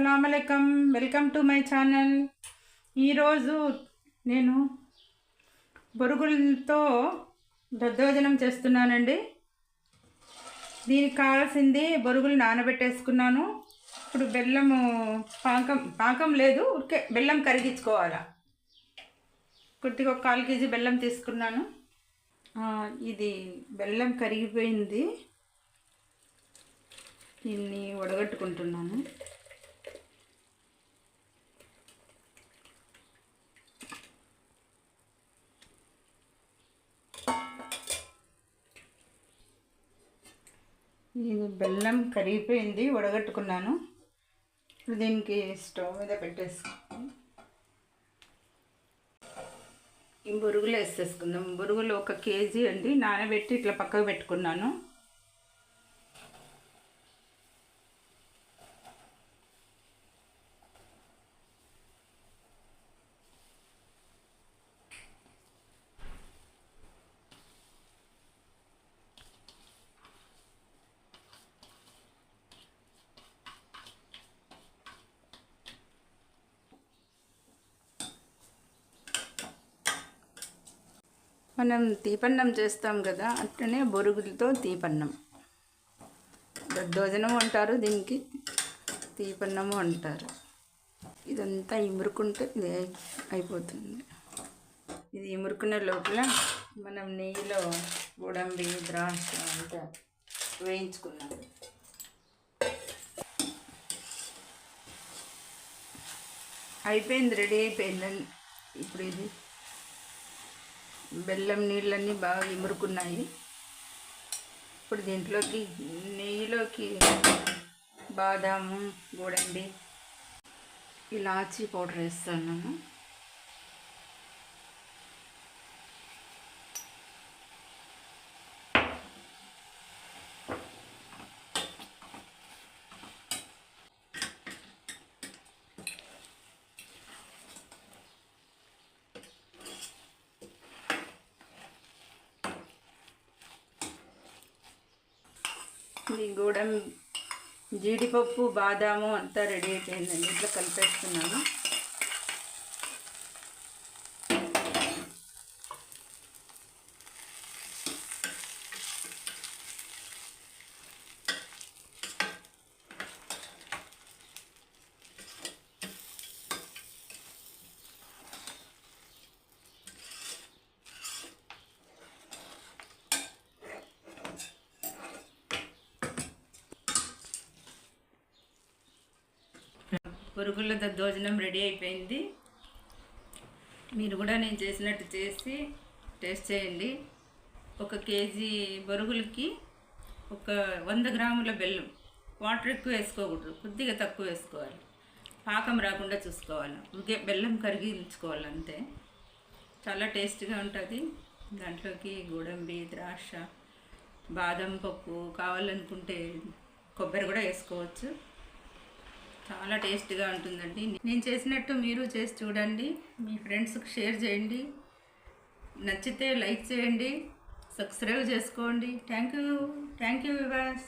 అస్సలాముఅలైకుం, welcome to my channel. ఈరోజు నేను బొరుగులతో దద్దోజనం చేస్తున్నానండి. దీనికి కావాల్సింది బొరుగులు నానబెట్టేసుకున్నాను. ఇప్పుడు బెల్లము పాకం లేదు, ఊరికే బెల్లం కరిగించుకోవాలా. కొద్దిగా 1/4 కేజీ బెల్లం తీసుకున్నాను. ఇది బెల్లం కరిగిపోయింది. దీన్ని వడగట్టుకుంటున్నాను. ఇది బెల్లం కరిగిపోయింది, వడగట్టుకున్నాను. ఇప్పుడు దీనికి స్టవ్ మీద పెట్టేసుకుంటాం. ఈ బొరుగులు వేసేసుకుందాం. బొరుగులు 1 కేజీ అండి, నానబెట్టి ఇట్లా పక్కకు పెట్టుకున్నాను. మనం తీపన్నం చేస్తాం కదా, అట్లనే బొరుగులతో తీపన్నం, దద్దోజనం అంటారు, దీనికి తీపన్నము అంటారు. ఇదంతా ఇమురుకుంటే ఇది అయిపోతుంది. ఇది ఇమురుకునే లోపల మనం నెయ్యిలో గోడంబి, ద్రాక్ష అంతా వేయించుకున్నాం. అయిపోయింది, రెడీ అయిపోయిందండి. ఇప్పుడు ఇది బెల్లం నీళ్ళన్నీ బాగా ఇమురుకున్నాయి. ఇప్పుడు దీంట్లోకి నెయ్యిలోకి బాదాము, గోడంబి, ఇలాచీ పౌడర్ వేస్తాను. ఈ గోడంబి, జీడిపప్పు, బాదాము అంతా రెడీ అయిపోయిందండి. ఇట్లా కలిపేస్తున్నాను. బొరుగుల దద్దోజనం రెడీ అయిపోయింది. మీరు కూడా నేను చేసినట్టు చేసి టేస్ట్ చేయండి. 1 కేజీ బొరుగులకి 100 గ్రాముల బెల్లం. వాటర్ ఎక్కువ వేసుకోకూడదు, కొద్దిగా తక్కువ వేసుకోవాలి. పాకం రాకుండా చూసుకోవాలి. ఊరికే బెల్లం కరిగించుకోవాలి అంతే. చాలా టేస్ట్గా ఉంటుంది. దాంట్లోకి గోడంబి, ద్రాక్ష, బాదం పప్పు, కావాలనుకుంటే కొబ్బరి కూడా వేసుకోవచ్చు. చాలా టేస్ట్గా ఉంటుందండి. నేను చేసినట్టు మీరు చేసి చూడండి. మీ ఫ్రెండ్స్కి షేర్ చేయండి. నచ్చితే లైక్ చేయండి, సబ్స్క్రైబ్ చేసుకోండి. Thank you viewers.